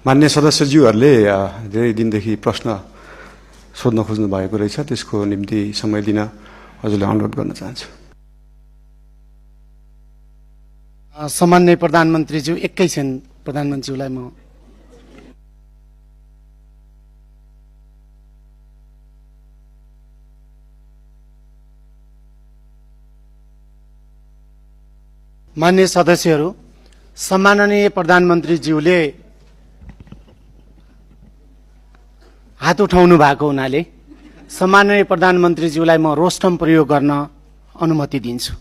मान्य सदस्यज्यूहरूले धेरै दिनदेखि प्रश्न सोध्न खोज्नु भएको रहेछ, त्यसको निम्ति समय दिन हजुरलाई अनुरोध गर्न चाहन्छु। सम्माननीय प्रधानमन्त्रीज्यू, एकैछिन प्रधानमन्त्रीज्यूलाई म मान्य सदस्यहरू, सम्माननीय प्रधानमन्त्रीज्यूले हात उठाउनु भएको हुनाले सम्माननीय प्रधानमन्त्रीज्यूलाई म रोस्टम प्रयोग गर्न अनुमति दिन्छु।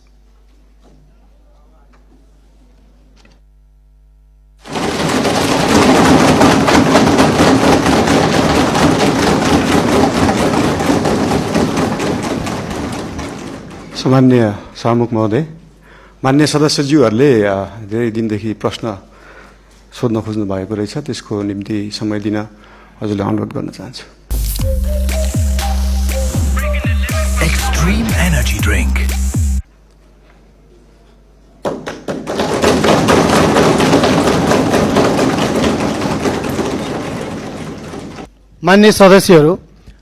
सामान्य सभामुख महोदय, मान्य सदस्यज्यूहरूले धेरै दिनदेखि प्रश्न सोध्न खोज्नु भएको रहेछ, त्यसको निम्ति समय दिन हजुरलाई अनुरोध गर्न चाहन्छु। Extreme Energy Drink. मान्य सदस्यहरू,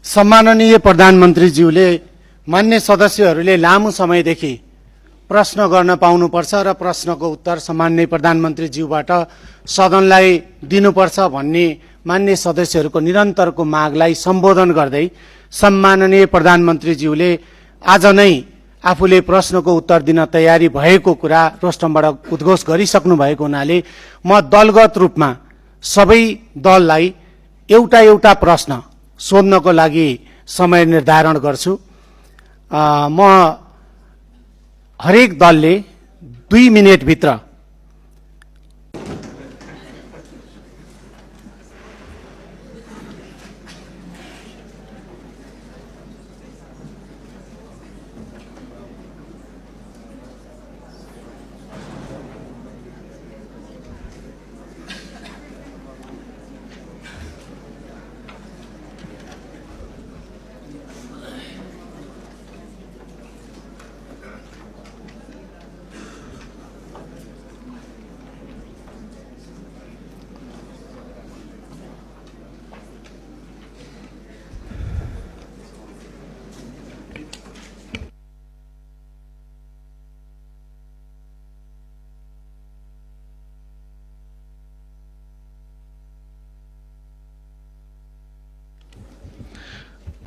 सम्माननीय प्रधानमन्त्रीज्यूले मान्य सदस्यहरूले लामो समयदेखि प्रश्न गर्न पाउनुपर्छ र प्रश्नको उत्तर सम्माननीय प्रधानमन्त्रीज्यूबाट सदनलाई दिनुपर्छ भन्ने मान्य सदस्यहरूको निरन्तरको मागलाई सम्बोधन गर्दै सम्माननीय प्रधानमन्त्रीज्यूले आज नै आफूले प्रश्नको उत्तर दिन तयारी भएको कुरा रोस्टमबाट उद्घोष गरिसक्नु भएको हुनाले म दलगत रूपमा सबै दललाई एउटा एउटा प्रश्न सोध्नको लागि समय निर्धारण गर्छु। म हरेक दलले 2 मिनेटभित्र